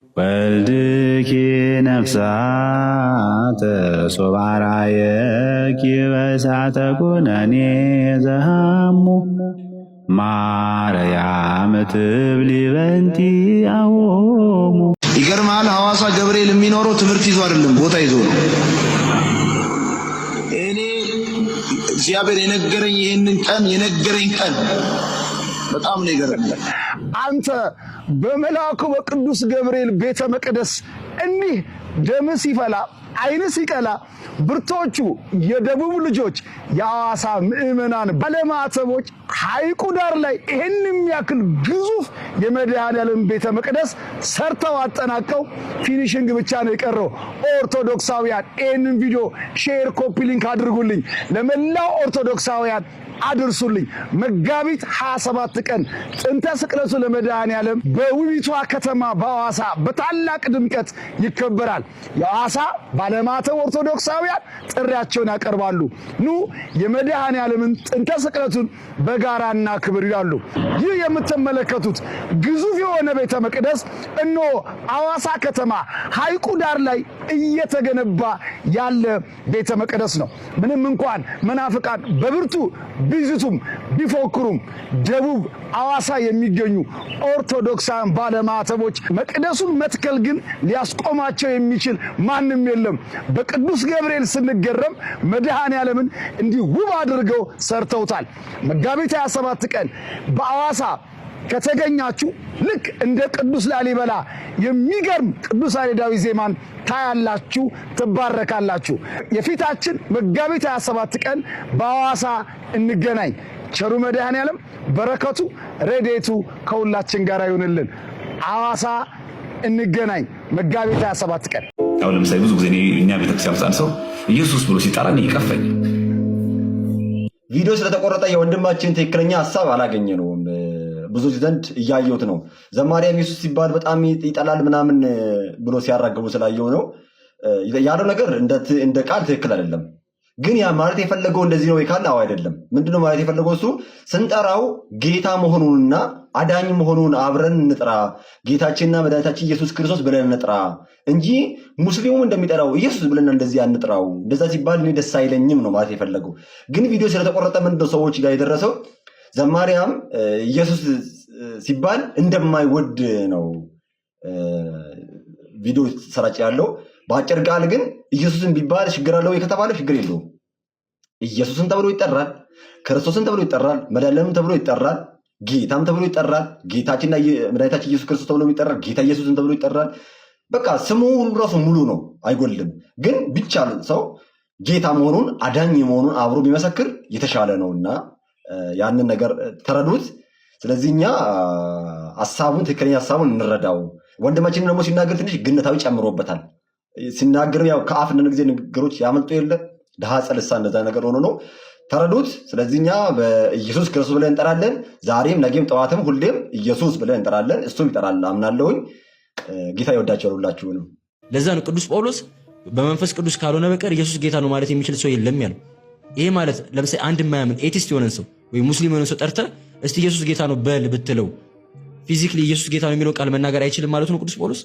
ወልድኪ ነፍሳተ ሶባራየኪ በእሳተ ኩነኔ ዘሃሙ ማርያም ትብሊ በንቲ አዎሙ። ይገርማል። ሐዋሳ ገብርኤል የሚኖረው ትምህርት ይዞ አይደለም፣ ቦታ ይዞ ነው። እኔ እግዚአብሔር የነገረኝ ይሄንን ቀን የነገረኝ ቀን በጣም ነው ይገርማል። አንተ በመልአኩ በቅዱስ ገብርኤል ቤተ መቅደስ እንዲህ ደም ሲፈላ ዓይን ሲቀላ ብርቶቹ የደቡብ ልጆች የሐዋሳ ምእመናን ባለማተቦች ሐይቁ ዳር ላይ ይሄን የሚያክል ግዙፍ የመድኃኔዓለም ቤተ መቅደስ ሰርተው አጠናቀው ፊኒሽንግ ብቻ ነው የቀረው። ኦርቶዶክሳውያን ይሄንን ቪዲዮ ሼር፣ ኮፒ ሊንክ አድርጉልኝ፣ ለመላው ኦርቶዶክሳውያን አድርሱልኝ። መጋቢት 27 ቀን ጥንተ ስቅለቱ ለመድኃኔዓለም በውቢቷ ከተማ በሐዋሳ በታላቅ ድምቀት ይከበራል። የሐዋሳ ባለማተብ ኦርቶዶክሳውያን ጥሪያቸውን ያቀርባሉ። ኑ የመድኃኔዓለምን ጥንተ ስቅለቱን በጋራና ክብር ይላሉ። ይህ የምትመለከቱት ግዙፍ የሆነ ቤተ መቅደስ እነሆ ሐዋሳ ከተማ ሐይቁ ዳር ላይ እየተገነባ ያለ ቤተ መቅደስ ነው። ምንም እንኳን መናፍቃን በብርቱ ቢዝቱም ቢፎክሩም ደቡብ ሐዋሳ የሚገኙ ኦርቶዶክሳውያን ባለማተቦች መቅደሱን መትከል ግን ሊያስቆማቸው የሚችል ማንም የለም። በቅዱስ ገብርኤል ስንገረም መድኃኔዓለምን እንዲህ ውብ አድርገው ሰርተውታል። መጋቢት 27 ቀን በሐዋሳ ከተገኛችሁ ልክ እንደ ቅዱስ ላሊበላ የሚገርም ቅዱስ ያሬዳዊ ዜማን ታያላችሁ፣ ትባረካላችሁ። የፊታችን መጋቢት 27 ቀን በሐዋሳ እንገናኝ። ቸሩ መድኃኔዓለም በረከቱ ረድኤቱ ከሁላችን ጋር ይሁንልን። ሐዋሳ እንገናኝ መጋቢት 27 ቀን። አሁን ለምሳሌ ብዙ ጊዜ እኛ ቤተክርስቲያን ውስጥ አንድ ሰው ኢየሱስ ብሎ ሲጠራ እኔ ይቀፈኝ። ቪዲዮ ስለተቆረጠ የወንድማችን ትክክለኛ ሀሳብ አላገኘነውም። ብዙ ዘንድ እያየሁት ነው። ዘማሪያም ኢየሱስ ሲባል በጣም ይጠላል ምናምን ብሎ ሲያራግቡ ስላየው ነው ያለው ነገር እንደ ቃል ትክክል አይደለም። ግን ያ ማለት የፈለገው እንደዚህ ነው ካለ አው አይደለም። ምንድነው ማለት የፈለገው? እሱ ስንጠራው ጌታ መሆኑንና አዳኝ መሆኑን አብረን እንጥራ፣ ጌታችንና መድኃኒታችን ኢየሱስ ክርስቶስ ብለን እንጥራ እንጂ ሙስሊሙም እንደሚጠራው ኢየሱስ ብለን እንደዚህ አንጥራው። እንደዛ ሲባል እኔ ደስ አይለኝም ነው ማለት የፈለገው። ግን ቪዲዮ ስለተቆረጠ ምንድነው ሰዎች ጋር የደረሰው ዘማሪያም ኢየሱስ ሲባል እንደማይወድ ነው ቪዲዮ ተሰራጭ ያለው። በአጭር ቃል ግን ኢየሱስን ቢባል ችግር አለው ከተባለ ችግር የለውም። ኢየሱስን ተብሎ ይጠራል፣ ክርስቶስን ተብሎ ይጠራል፣ መድኃኒዓለም ተብሎ ይጠራል፣ ጌታም ተብሎ ይጠራል። ጌታችንና መድኃኒታችን ኢየሱስ ክርስቶስ ተብሎ ይጠራል፣ ጌታ ኢየሱስን ተብሎ ይጠራል። በቃ ስሙ ራሱ ሙሉ ነው፣ አይጎልም። ግን ቢቻል ሰው ጌታ መሆኑን አዳኝ መሆኑን አብሮ ቢመሰክር የተሻለ ነውና ያንን ነገር ተረዱት። ስለዚህ እኛ ሐሳቡን ትክክለኛ ሐሳቡን እንረዳው። ወንድማችን ደግሞ ሲናገር ትንሽ ግነታዊ ጨምሮበታል። ሲናገር ያው ከአፍ እንደ ጊዜ ንግግሮች ያመልጡ የለ ድሃ ጸልሳ እንደዛ ነገር ሆኖ ነው። ተረዱት። ስለዚህ እኛ በኢየሱስ ክርስቶስ ብለን እንጠራለን። ዛሬም ነገም ጠዋትም ሁሌም ኢየሱስ ብለን እንጠራለን። እሱም ይጠራል አምናለሁኝ። ጌታ ይወዳቸዋል ሁላችሁንም። ለዛ ነው ቅዱስ ጳውሎስ በመንፈስ ቅዱስ ካልሆነ በቀር ኢየሱስ ጌታ ነው ማለት የሚችል ሰው የለም ያለው። ይሄ ማለት ለምሳሌ አንድ የማያምን ኤቲስት የሆነን ሰው ወይ ሙስሊም የሆነን ሰው ጠርተህ እስቲ ኢየሱስ ጌታ ነው በል ብትለው ፊዚክሊ ኢየሱስ ጌታ ነው የሚለው ቃል መናገር አይችልም ማለት ነው ቅዱስ ጳውሎስ።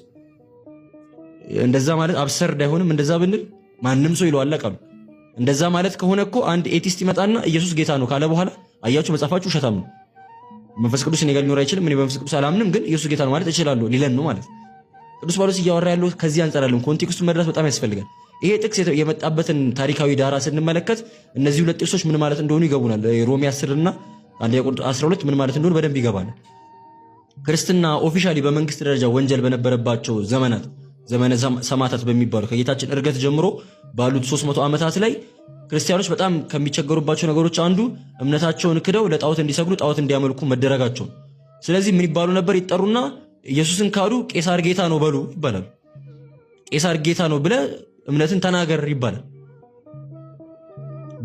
እንደዛ ማለት አብሰርድ አይሆንም? እንደዛ ብንል ማንም ሰው ይለዋል ቃሉ። እንደዛ ማለት ከሆነ እኮ አንድ ኤቲስት ይመጣና ኢየሱስ ጌታ ነው ካለ በኋላ አያችሁ መጽሐፋችሁ ውሸታም ነው፣ መንፈስ ቅዱስ እኔ ጋር ሊኖር አይችልም፣ እኔ በመንፈስ ቅዱስ አላምንም፣ ግን ኢየሱስ ጌታ ነው ማለት እችላለሁ ሊለን ነው ማለት። ቅዱስ ጳውሎስ እያወራ ያለው ከዚህ አንፃር አይደለም። ኮንቴክስቱን መድረስ በጣም ያስፈልጋል። ይሄ ጥቅስ የመጣበትን ታሪካዊ ዳራ ስንመለከት እነዚህ ሁለት ጥቅሶች ምን ማለት እንደሆኑ ይገቡናል። ሮሜ 10 እና አንደኛ ቆሮንቶስ 12 ምን ማለት እንደሆነ በደንብ ይገባል። ክርስትና ኦፊሻሊ በመንግስት ደረጃ ወንጀል በነበረባቸው ዘመናት ዘመነ ሰማዕታት በሚባሉ ከጌታችን እርገት ጀምሮ ባሉት 300 ዓመታት ላይ ክርስቲያኖች በጣም ከሚቸገሩባቸው ነገሮች አንዱ እምነታቸውን ክደው ለጣዖት እንዲሰግዱ ጣዖት እንዲያመልኩ መደረጋቸው። ስለዚህ ምን ይባሉ ነበር? ይጠሩና ኢየሱስን ካዱ ቄሳር ጌታ ነው በሉ ይባላል። ቄሳር ጌታ ነው ብለ እምነትን ተናገር ይባላል።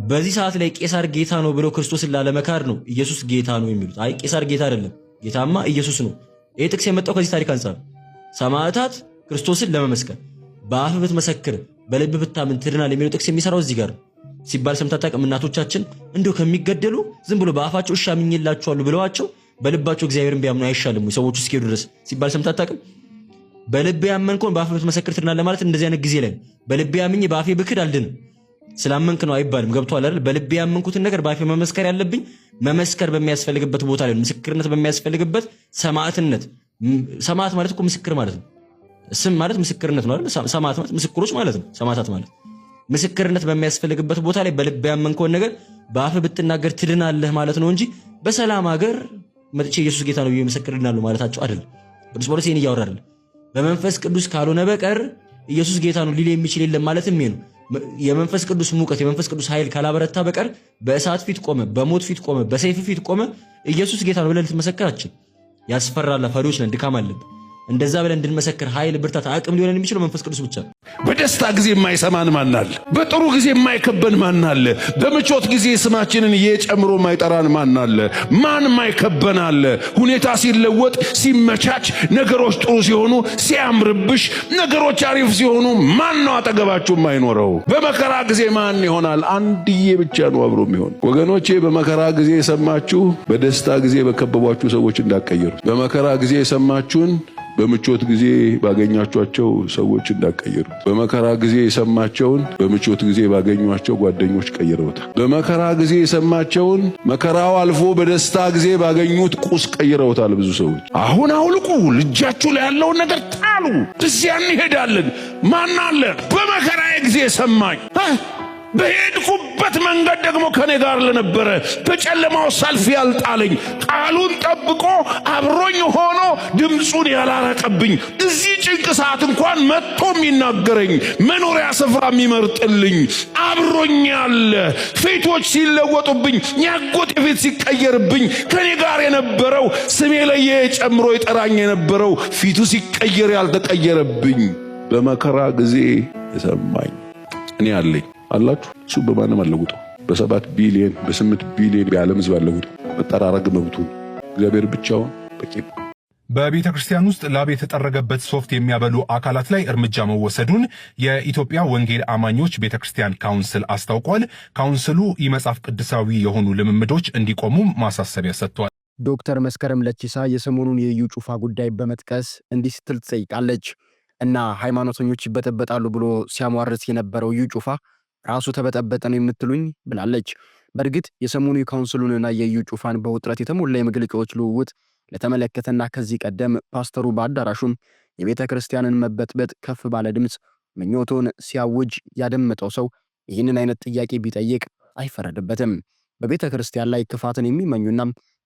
በዚህ ሰዓት ላይ ቄሳር ጌታ ነው ብለው ክርስቶስን ላለመካድ ነው ኢየሱስ ጌታ ነው የሚሉት። አይ ቄሳር ጌታ አይደለም፣ ጌታማ ኢየሱስ ነው። ይሄ ጥቅስ የመጣው ከዚህ ታሪክ አንፃር ሰማዕታት ክርስቶስን ለመመስከር በአፍ ብትመሰክር በልብ ብታምን ትድናል የሚለው ጥቅስ የሚሰራው እዚህ ጋር ሲባል ሰምተህ ታውቅም? እናቶቻችን እንደው ከሚገደሉ ዝም ብሎ በአፋቸው እሺ አምኜላችኋለሁ ብለዋቸው በልባቸው እግዚአብሔርን ቢያምኑ አይሻልም ወይ ሰዎቹ እስኪሄዱ ድረስ ሲባል ሰምተህ ታውቅም? በልቤ ያመንከውን በአፍ ብትመሰክር ትድናለህ ማለት እንደዚህ አይነት ጊዜ ላይ በልቤ ያምኜ በአፌ ብክድ አልድንም ስላመንክ ነው አይባልም። ገብቶሃል አይደል? በልቤ ያመንኩትን ነገር በአፌ መመስከር ያለብኝ መመስከር በሚያስፈልግበት ቦታ ላይ ምስክርነት በሚያስፈልግበት ሰማዕትነት። ሰማዕት ማለት እኮ ምስክር ማለት ነው። ስም ማለት ምስክርነት ነው አይደል? ሰማዕት ማለት ምስክሮች ማለት ነው። ሰማዕታት ማለት ምስክርነት በሚያስፈልግበት ቦታ ላይ በልቤ ያመንከውን ነገር በአፍ ብትናገር ትድናለህ ማለት ነው እንጂ በሰላም ሀገር መጥቼ ኢየሱስ ጌታ ነው ብዬ ድናለሁ ማለታቸው አይደለም። ቅዱስ ጳውሎስ ይሄን እያወራ አይደል? በመንፈስ ቅዱስ ካልሆነ በቀር ኢየሱስ ጌታ ነው ሊል የሚችል የለም ማለትም ይሄ ነው። የመንፈስ ቅዱስ ሙቀት የመንፈስ ቅዱስ ኃይል ካላበረታ በቀር በእሳት ፊት ቆመ፣ በሞት ፊት ቆመ፣ በሰይፍ ፊት ቆመ ኢየሱስ ጌታ ነው ብለህ ልትመሰክራችን ያስፈራል። ፈሪዎች ነን፣ ድካም አለብን። እንደዛ ብለን እንድንመሰክር ኃይል፣ ብርታት፣ አቅም ሊሆን የሚችለው መንፈስ ቅዱስ ብቻ ነው። በደስታ ጊዜ የማይሰማን ማን አለ? በጥሩ ጊዜ የማይከበን ማን አለ? በምቾት ጊዜ ስማችንን እየጨምሮ የማይጠራን ማን አለ? ማን የማይከበን አለ? ሁኔታ ሲለወጥ ሲመቻች፣ ነገሮች ጥሩ ሲሆኑ ሲያምርብሽ፣ ነገሮች አሪፍ ሲሆኑ ማን ነው አጠገባችሁ የማይኖረው? በመከራ ጊዜ ማን ይሆናል? አንድዬ ብቻ ነው አብሮ የሚሆን። ወገኖቼ በመከራ ጊዜ የሰማችሁ በደስታ ጊዜ በከበቧችሁ ሰዎች እንዳትቀየሩት። በመከራ ጊዜ የሰማችሁን በምቾት ጊዜ ባገኛቸዋቸው ሰዎች እንዳቀየሩት። በመከራ ጊዜ የሰማቸውን በምቾት ጊዜ ባገኟቸው ጓደኞች ቀይረውታል። በመከራ ጊዜ የሰማቸውን መከራው አልፎ በደስታ ጊዜ ባገኙት ቁስ ቀይረውታል። ብዙ ሰዎች አሁን አውልቁ፣ ልጃችሁ ላይ ያለውን ነገር ጣሉ፣ እዚያ እንሄዳለን። ማን አለ በመከራዬ ጊዜ ሰማኝ? በሄድኩበት መንገድ ደግሞ ከኔ ጋር ለነበረ በጨለማው ሰልፍ ያልጣለኝ ቃሉን ጠብቆ አብሮኝ ሆኖ ድምፁን ያላረቀብኝ እዚህ ጭንቅ ሰዓት እንኳን መጥቶ የሚናገረኝ መኖሪያ ስፍራ የሚመርጥልኝ አብሮኝ ያለ ፊቶች ሲለወጡብኝ ያጎቴ ፊት ሲቀየርብኝ ከኔ ጋር የነበረው ስሜ ለየ ጨምሮ ይጠራኝ የነበረው ፊቱ ሲቀየር ያልተቀየረብኝ በመከራ ጊዜ የሰማኝ እኔ አለኝ አላችሁ። እሱ በማንም አለውጠው። በ7 ቢሊዮን በ8 ቢሊዮን የዓለም ሕዝብ አለውጠው። መጠራረግ መብቱ እግዚአብሔር ብቻውን በቂ። በቤተ ክርስቲያን ውስጥ ላብ የተጠረገበት ሶፍት የሚያበሉ አካላት ላይ እርምጃ መወሰዱን የኢትዮጵያ ወንጌል አማኞች ቤተ ክርስቲያን ካውንስል አስታውቋል። ካውንስሉ የመጽሐፍ ቅዱሳዊ የሆኑ ልምምዶች እንዲቆሙ ማሳሰቢያ ሰጥቷል። ዶክተር መስከረም ለቺሳ የሰሞኑን የኢዩ ጩፋ ጉዳይ በመጥቀስ እንዲህ ስትል ትጠይቃለች። እና ሃይማኖተኞች ይበጠበጣሉ ብሎ ሲያሟርት የነበረው ኢዩ ጩፋ ራሱ ተበጠበጠ ነው የምትሉኝ ብላለች። በእርግጥ የሰሞኑ የካውንስሉንና የኢዩ ጩፋን በውጥረት የተሞላ የመግለጫዎች ልውውጥ ለተመለከተና ከዚህ ቀደም ፓስተሩ በአዳራሹም የቤተ ክርስቲያንን መበጥበጥ ከፍ ባለ ድምፅ ምኞቱን ሲያውጅ ያደመጠው ሰው ይህንን አይነት ጥያቄ ቢጠይቅ አይፈረድበትም። በቤተ ክርስቲያን ላይ ክፋትን የሚመኙና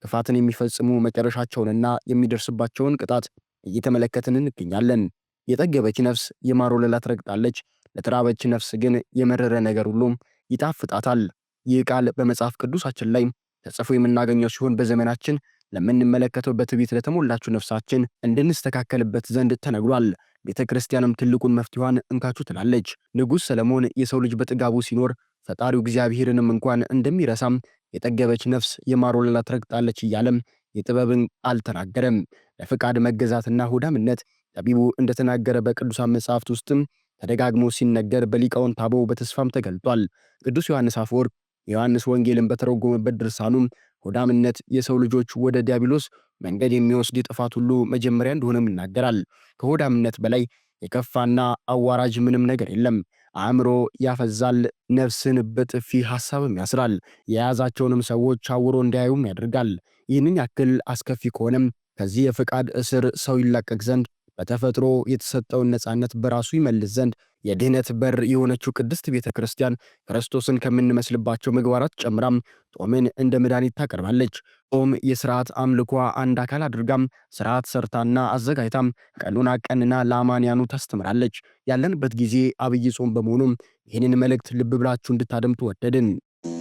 ክፋትን የሚፈጽሙ መጨረሻቸውንና የሚደርስባቸውን ቅጣት እየተመለከትን እንገኛለን። የጠገበች ነፍስ የማር ወለላ ትረግጣለች፣ ለተራበች ነፍስ ግን የመረረ ነገር ሁሉም ይጣፍጣታል። ይህ ቃል በመጽሐፍ ቅዱሳችን ላይ ተጽፎ የምናገኘው ሲሆን በዘመናችን ለምንመለከተው በትዕቢት ለተሞላችው ነፍሳችን እንድንስተካከልበት ዘንድ ተነግሯል። ቤተ ክርስቲያንም ትልቁን መፍትሄዋን እንካችሁ ትላለች። ንጉሥ ሰለሞን የሰው ልጅ በጥጋቡ ሲኖር ፈጣሪው እግዚአብሔርንም እንኳን እንደሚረሳም የጠገበች ነፍስ የማር ወለላ ትረግጣለች እያለም የጥበብን ቃል ተናገረም። ለፍቃድ መገዛትና ሆዳምነት ጠቢቡ እንደተናገረ በቅዱሳን መጽሐፍት ውስጥም ተደጋግሞ ሲነገር በሊቃውንት አበው በተስፋም ተገልጧል። ቅዱስ ዮሐንስ አፈወርቅ የዮሐንስ ወንጌልን በተረጎመበት ድርሳኑም ሆዳምነት የሰው ልጆች ወደ ዲያብሎስ መንገድ የሚወስድ ጥፋት ሁሉ መጀመሪያ እንደሆነም ይናገራል። ከሆዳምነት በላይ የከፋና አዋራጅ ምንም ነገር የለም። አእምሮ ያፈዛል፣ ነፍስን በጥፊ ሐሳብም ያስራል፣ የያዛቸውንም ሰዎች አውሮ እንዲያዩም ያደርጋል። ይህንን ያክል አስከፊ ከሆነም ከዚህ የፍቃድ እስር ሰው ይላቀቅ ዘንድ በተፈጥሮ የተሰጠውን ነፃነት በራሱ ይመልስ ዘንድ የድህነት በር የሆነችው ቅድስት ቤተ ክርስቲያን ክርስቶስን ከምንመስልባቸው ምግባራት ጨምራም ጾምን እንደ መድኃኒት ታቀርባለች። ጾም የሥርዓት አምልኳ አንድ አካል አድርጋም ሥርዓት ሰርታና አዘጋጅታም ቀኑን አቀንና ለአማንያኑ ታስተምራለች። ያለንበት ጊዜ አብይ ጾም በመሆኑም ይህንን መልእክት ልብ ብላችሁ እንድታደምጡ ወደድን።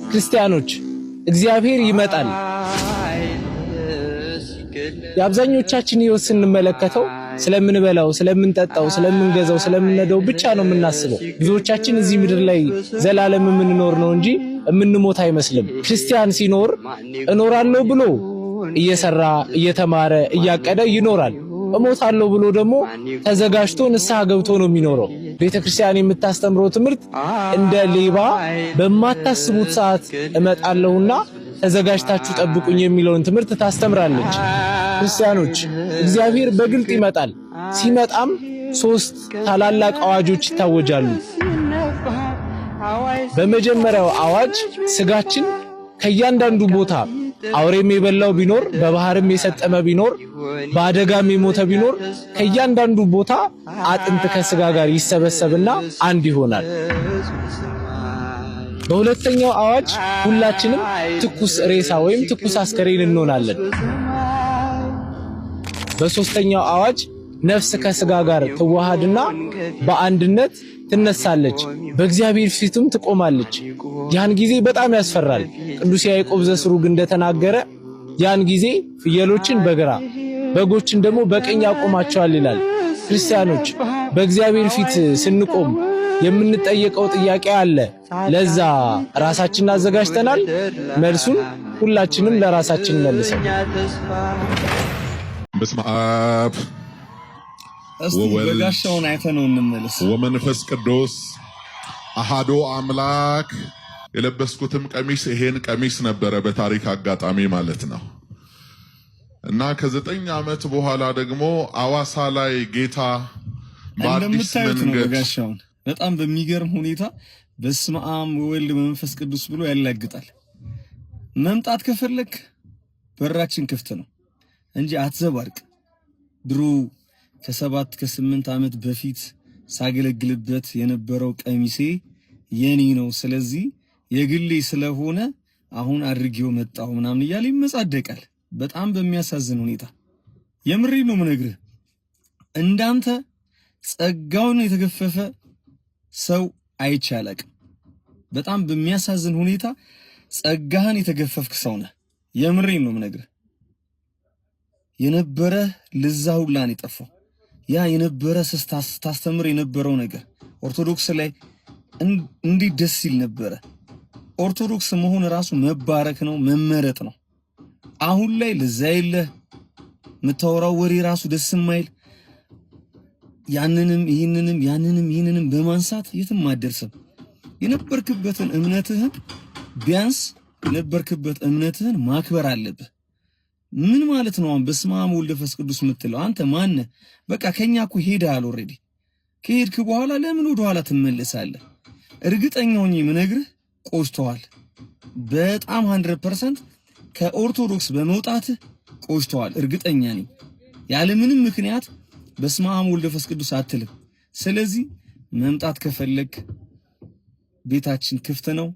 ክርስቲያኖች እግዚአብሔር ይመጣል። የአብዛኞቻችን ሕይወት ስንመለከተው ስለምንበላው፣ ስለምንጠጣው፣ ስለምንገዛው፣ ስለምንነዳው ብቻ ነው የምናስበው። ብዙዎቻችን እዚህ ምድር ላይ ዘላለም የምንኖር ነው እንጂ የምንሞት አይመስልም። ክርስቲያን ሲኖር እኖራለሁ ብሎ እየሰራ እየተማረ እያቀደ ይኖራል። እሞታለሁ ብሎ ደግሞ ተዘጋጅቶ ንስሐ ገብቶ ነው የሚኖረው። ቤተክርስቲያን የምታስተምረው ትምህርት እንደ ሌባ በማታስቡት ሰዓት እመጣለሁና ተዘጋጅታችሁ ጠብቁኝ የሚለውን ትምህርት ታስተምራለች። ክርስቲያኖች እግዚአብሔር በግልጥ ይመጣል። ሲመጣም ሶስት ታላላቅ አዋጆች ይታወጃሉ። በመጀመሪያው አዋጅ ስጋችን ከእያንዳንዱ ቦታ አውሬም የበላው ቢኖር በባህርም የሰጠመ ቢኖር በአደጋም የሞተ ቢኖር ከእያንዳንዱ ቦታ አጥንት ከስጋ ጋር ይሰበሰብና አንድ ይሆናል። በሁለተኛው አዋጅ ሁላችንም ትኩስ ሬሳ ወይም ትኩስ አስከሬን እንሆናለን። በሶስተኛው አዋጅ ነፍስ ከስጋ ጋር ትዋሃድና በአንድነት ትነሳለች፣ በእግዚአብሔር ፊትም ትቆማለች። ያን ጊዜ በጣም ያስፈራል። ቅዱስ ያዕቆብ ዘስሩግ እንደተናገረ ያን ጊዜ ፍየሎችን በግራ በጎችን ደግሞ በቀኝ ያቆማቸዋል ይላል። ክርስቲያኖች በእግዚአብሔር ፊት ስንቆም የምንጠየቀው ጥያቄ አለ። ለዛ ራሳችንን አዘጋጅተናል? መልሱን ሁላችንም ለራሳችን መልሰን በስመ አብ ወወልድ ወመንፈስ ቅዱስ አሃዶ አምላክ። የለበስኩትም ቀሚስ ይሄን ቀሚስ ነበረ በታሪክ አጋጣሚ ማለት ነው። እና ከ9 ዓመት በኋላ ደግሞ አዋሳ ላይ ጌታ በአዲስ መንገድ በጣም በሚገርም ሁኔታ በስመ አብ ወወልድ መንፈስ ቅዱስ ብሎ ያላግጣል። መምጣት ከፈለክ በራችን ክፍት ነው እንጂ አትዘባርቅ። ድሮ ከ7 ከ8 ዓመት በፊት ሳገለግልበት የነበረው ቀሚሴ የኔ ነው፣ ስለዚህ የግሌ ስለሆነ አሁን አድርጌው መጣሁ ምናምን እያለ ይመጻደቃል። በጣም በሚያሳዝን ሁኔታ የምሬ ነው የምነግርህ። እንዳንተ ጸጋውን የተገፈፈ ሰው አይቻለቅ። በጣም በሚያሳዝን ሁኔታ ጸጋህን የተገፈፍክ ሰው ነህ። የምሬ ነው የምነግርህ። የነበረ ለዛ ሁላ ነው የጠፋው። ያ የነበረ ስታስተምር የነበረው ነገር ኦርቶዶክስ ላይ እንዴት ደስ ይል ነበረ። ኦርቶዶክስ መሆን ራሱ መባረክ ነው፣ መመረጥ ነው። አሁን ላይ ለዛ የለህ፣ የምታወራው ወሬ ራሱ ደስ የማይል ያንንም ይህንንም በማንሳት የትም አትደርስም። የነበርክበትን እምነትህን ቢያንስ የነበርክበት እምነትህን ማክበር አለብህ። ምን ማለት ነው? በስመ አብ ወወልድ ወመንፈስ ቅዱስ የምትለው አንተ ማን? በቃ ከኛ እኮ ሄደሃል ኦልሬዲ። ከሄድክ በኋላ ለምን ወደ ኋላ ትመለሳለህ? እርግጠኛ ሆኜ የምነግርህ ቆጭተዋል። በጣም 100% ከኦርቶዶክስ በመውጣትህ ቆጭተዋል። እርግጠኛ ነኝ። ያለ ምንም ምክንያት በስመ አብ ወወልድ ወመንፈስ ቅዱስ አትልም። ስለዚህ መምጣት ከፈለክ ቤታችን ክፍት ነው፣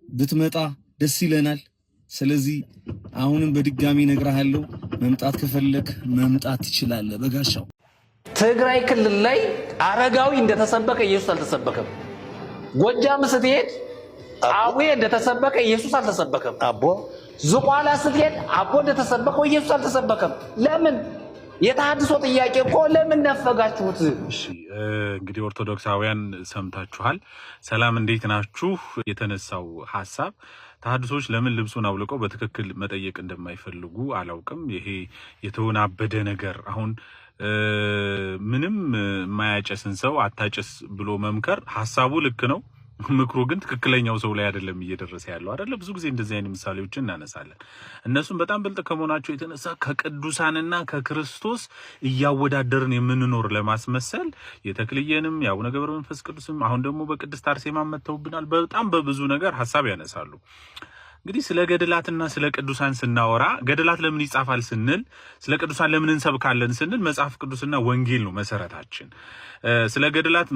ብትመጣ ደስ ይለናል። ስለዚህ አሁንም በድጋሚ ነግርሃለሁ፣ መምጣት ከፈለክ መምጣት ትችላለህ። በጋሻው ትግራይ ክልል ላይ አረጋዊ እንደተሰበከ ኢየሱስ አልተሰበከም። ጎጃም ስትሄድ አቡዬ እንደተሰበከ ኢየሱስ አልተሰበከም። ዝቋላ ስትሄድ አቦ እንደተሰበከው ኢየሱስ አልተሰበከም። ለምን? የተሐድሶ ጥያቄ እኮ ለምን ነፈጋችሁት? እሺ እንግዲህ ኦርቶዶክሳውያን ሰምታችኋል። ሰላም እንዴት ናችሁ? የተነሳው ሐሳብ ተሐድሶች ለምን ልብሱን አውልቀው በትክክል መጠየቅ እንደማይፈልጉ አላውቅም። ይሄ የተወናበደ ነገር አሁን ምንም የማያጨስን ሰው አታጨስ ብሎ መምከር ሐሳቡ ልክ ነው። ምክሩ ግን ትክክለኛው ሰው ላይ አይደለም እየደረሰ ያለው አይደለ? ብዙ ጊዜ እንደዚህ አይነት ምሳሌዎችን እናነሳለን። እነሱም በጣም ብልጥ ከመሆናቸው የተነሳ ከቅዱሳንና ከክርስቶስ እያወዳደርን የምንኖር ለማስመሰል የተክልየንም የአቡነ ገብረ መንፈስ ቅዱስም አሁን ደግሞ በቅድስት አርሴማ መተውብናል። በጣም በብዙ ነገር ሐሳብ ያነሳሉ። እንግዲህ ስለ ገድላትና ስለ ቅዱሳን ስናወራ ገድላት ለምን ይጻፋል ስንል፣ ስለ ቅዱሳን ለምን እንሰብካለን ስንል መጽሐፍ ቅዱስና ወንጌል ነው መሰረታችን። ስለ ገድላት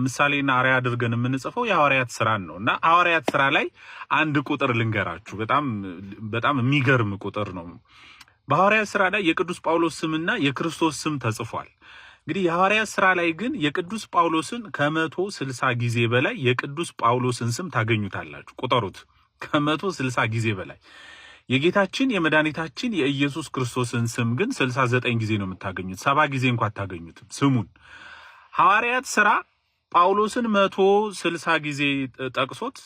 ምሳሌና አርአያ አድርገን የምንጽፈው የሐዋርያት ሥራን ነው እና ሐዋርያት ሥራ ላይ አንድ ቁጥር ልንገራችሁ። በጣም የሚገርም ቁጥር ነው። በሐዋርያት ሥራ ላይ የቅዱስ ጳውሎስ ስምና የክርስቶስ ስም ተጽፏል። እንግዲህ የሐዋርያት ሥራ ላይ ግን የቅዱስ ጳውሎስን ከ160 ጊዜ በላይ የቅዱስ ጳውሎስን ስም ታገኙታላችሁ። ቁጠሩት። ከ160 ጊዜ በላይ የጌታችን የመድኃኒታችን የኢየሱስ ክርስቶስን ስም ግን 69 ጊዜ ነው የምታገኙት። 70 ጊዜ እንኳን አታገኙትም ስሙን። ሐዋርያት ሥራ ጳውሎስን 160 ጊዜ ጠቅሶት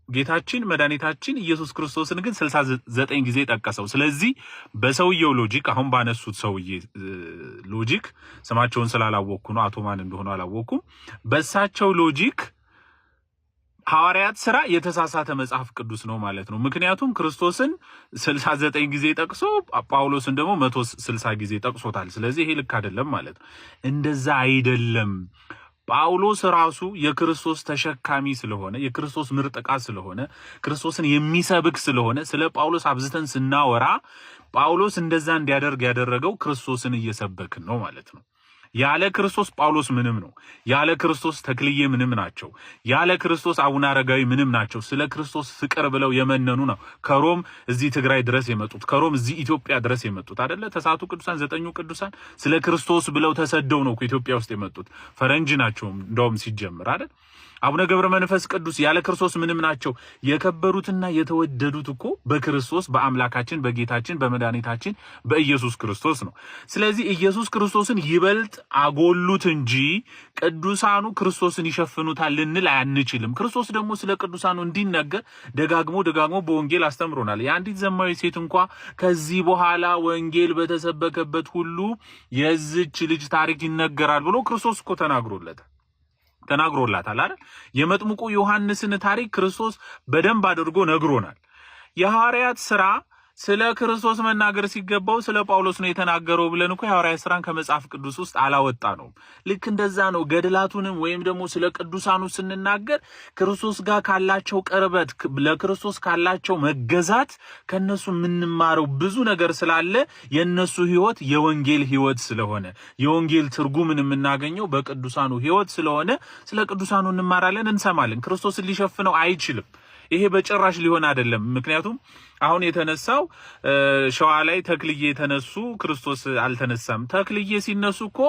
ጌታችን መድኃኒታችን ኢየሱስ ክርስቶስን ግን 69 ጊዜ ጠቀሰው። ስለዚህ በሰውየው ሎጂክ፣ አሁን ባነሱት ሰውዬ ሎጂክ፣ ስማቸውን ስላላወቅኩ ነው፣ አቶ ማን እንደሆነ አላወቅኩም። በእሳቸው ሎጂክ ሐዋርያት ሥራ የተሳሳተ መጽሐፍ ቅዱስ ነው ማለት ነው። ምክንያቱም ክርስቶስን 69 ጊዜ ጠቅሶ ጳውሎስን ደግሞ 160 ጊዜ ጠቅሶታል። ስለዚህ ይሄ ልክ አይደለም ማለት ነው። እንደዛ አይደለም። ጳውሎስ ራሱ የክርስቶስ ተሸካሚ ስለሆነ የክርስቶስ ምርጥ ዕቃ ስለሆነ ክርስቶስን የሚሰብክ ስለሆነ ስለ ጳውሎስ አብዝተን ስናወራ ጳውሎስ እንደዛ እንዲያደርግ ያደረገው ክርስቶስን እየሰበክን ነው ማለት ነው። ያለ ክርስቶስ ጳውሎስ ምንም ነው። ያለ ክርስቶስ ተክልዬ ምንም ናቸው። ያለ ክርስቶስ አቡነ አረጋዊ ምንም ናቸው። ስለ ክርስቶስ ፍቅር ብለው የመነኑ ነው ከሮም እዚህ ትግራይ ድረስ የመጡት፣ ከሮም እዚህ ኢትዮጵያ ድረስ የመጡት አይደለ? ተሳቱ ቅዱሳን 9 ቅዱሳን ስለ ክርስቶስ ብለው ተሰደው ነው ኢትዮጵያ ውስጥ የመጡት። ፈረንጅ ናቸው እንደውም ሲጀምር አይደል? አቡነ ገብረ መንፈስ ቅዱስ ያለ ክርስቶስ ምንም ናቸው። የከበሩትና የተወደዱት እኮ በክርስቶስ በአምላካችን በጌታችን በመድኃኒታችን በኢየሱስ ክርስቶስ ነው። ስለዚህ ኢየሱስ ክርስቶስን ይበልጥ አጎሉት እንጂ ቅዱሳኑ ክርስቶስን ይሸፍኑታል ልንል አንችልም። ክርስቶስ ደግሞ ስለ ቅዱሳኑ እንዲነገር ደጋግሞ በወንጌል አስተምሮናል። የአንዲት ዘማዊ ሴት እንኳ ከዚህ በኋላ ወንጌል በተሰበከበት ሁሉ የዚች ልጅ ታሪክ ይነገራል ብሎ ክርስቶስ እኮ ተናግሮላታል አይደል? የመጥምቁ ዮሐንስን ታሪክ ክርስቶስ በደንብ አድርጎ ነግሮናል። የሐዋርያት ሥራ ስለ ክርስቶስ መናገር ሲገባው ስለ ጳውሎስ ነው የተናገረው ብለን እኮ የሐዋርያት ሥራን ከመጽሐፍ ቅዱስ ውስጥ አላወጣ ነው። ልክ እንደዛ ነው። ገድላቱንም ወይም ደግሞ ስለ ቅዱሳኑ ስንናገር ክርስቶስ ጋር ካላቸው ቅርበት፣ ለክርስቶስ ካላቸው መገዛት ከነሱ የምንማረው ብዙ ነገር ስላለ የነሱ ሕይወት የወንጌል ሕይወት ስለሆነ የወንጌል ትርጉምን የምናገኘው በቅዱሳኑ ሕይወት ስለሆነ ስለ ቅዱሳኑ እንማራለን፣ እንሰማለን። ክርስቶስን ሊሸፍነው አይችልም። ይሄ በጭራሽ ሊሆን አይደለም። ምክንያቱም አሁን የተነሳው ሸዋ ላይ ተክልዬ የተነሱ ክርስቶስ አልተነሳም። ተክልዬ ሲነሱ እኮ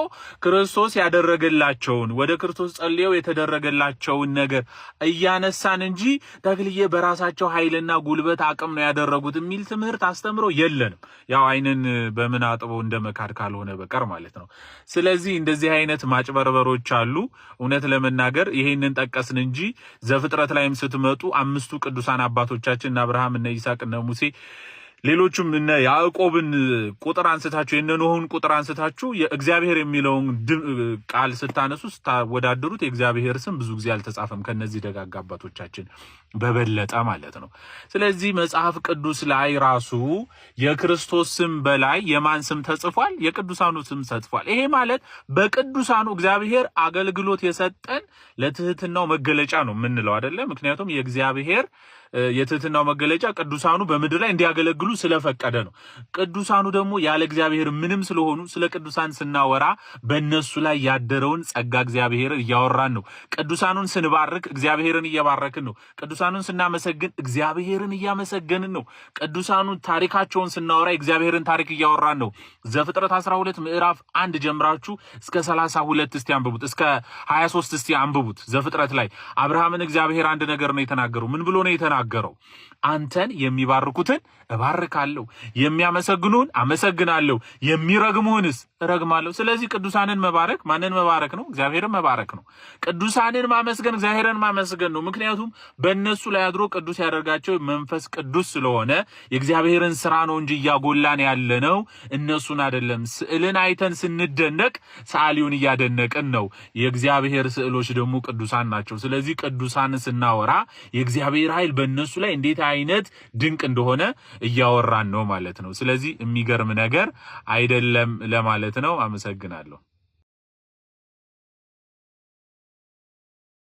ክርስቶስ ያደረገላቸውን ወደ ክርስቶስ ጸልየው የተደረገላቸውን ነገር እያነሳን እንጂ ተክልዬ በራሳቸው ኃይልና ጉልበት አቅም ነው ያደረጉት የሚል ትምህርት አስተምሮ የለንም። ያው አይንን በምን አጥበው እንደመካድ ካልሆነ በቀር ማለት ነው። ስለዚህ እንደዚህ አይነት ማጭበርበሮች አሉ። እውነት ለመናገር ይሄንን ጠቀስን እንጂ ዘፍጥረት ላይም ስትመጡ 5ቱ ቅዱሳን አባቶቻችን እና አብርሃም እና ይስሐቅ እና ሙሴ ሌሎቹም እነ ያዕቆብን ቁጥር አንስታችሁ የነ ኖህን ቁጥር አንስታችሁ የእግዚአብሔር የሚለውን ቃል ስታነሱ ስታወዳድሩት የእግዚአብሔር ስም ብዙ ጊዜ አልተጻፈም ከነዚህ ደጋጋ አባቶቻችን በበለጠ ማለት ነው። ስለዚህ መጽሐፍ ቅዱስ ላይ ራሱ የክርስቶስ ስም በላይ የማን ስም ተጽፏል? የቅዱሳኑ ስም ተጽፏል። ይሄ ማለት በቅዱሳኑ እግዚአብሔር አገልግሎት የሰጠን ለትህትናው መገለጫ ነው የምንለው አይደለ? ምክንያቱም የእግዚአብሔር የትህትናው መገለጫ ቅዱሳኑ በምድር ላይ እንዲያገለግሉ ስለፈቀደ ነው። ቅዱሳኑ ደግሞ ያለ እግዚአብሔር ምንም ስለሆኑ ስለ ቅዱሳን ስናወራ በእነሱ ላይ ያደረውን ጸጋ እግዚአብሔርን እያወራን ነው። ቅዱሳኑን ስንባርክ እግዚአብሔርን እየባረክን ነው። ቅዱሳኑን ስናመሰግን እግዚአብሔርን እያመሰገንን ነው። ቅዱሳኑን ታሪካቸውን ስናወራ እግዚአብሔርን ታሪክ እያወራን ነው። ዘፍጥረት 12 ምዕራፍ 1 ጀምራችሁ እስከ 32 እስቲ አንብቡት፣ እስከ 23 እስቲ አንብቡት። ዘፍጥረት ላይ አብርሃምን እግዚአብሔር አንድ ነገር ነው የተናገረው። ምን ብሎ ነው የተናገረው? አንተን የሚባርኩትን እባርካለሁ፣ የሚያመሰግኑን አመሰግናለሁ፣ የሚረግሙንስ እረግማለሁ። ስለዚህ ቅዱሳንን መባረክ ማንን መባረክ ነው? እግዚአብሔርን መባረክ ነው። ቅዱሳንን ማመስገን እግዚአብሔርን ማመስገን ነው። ምክንያቱም በእነሱ ላይ አድሮ ቅዱስ ያደርጋቸው መንፈስ ቅዱስ ስለሆነ የእግዚአብሔርን ስራ ነው እንጂ እያጎላን ያለነው እነሱን አይደለም። ስዕልን አይተን ስንደነቅ ሰዓሊውን እያደነቅን ነው። የእግዚአብሔር ስዕሎች ደግሞ ቅዱሳን ናቸው። ስለዚህ ቅዱሳንን ስናወራ የእግዚአብሔር ኃይል በእነሱ ላይ እንዴት አይነት ድንቅ እንደሆነ እያወራን ነው ማለት ነው። ስለዚህ የሚገርም ነገር አይደለም ለማለት ነው። አመሰግናለሁ።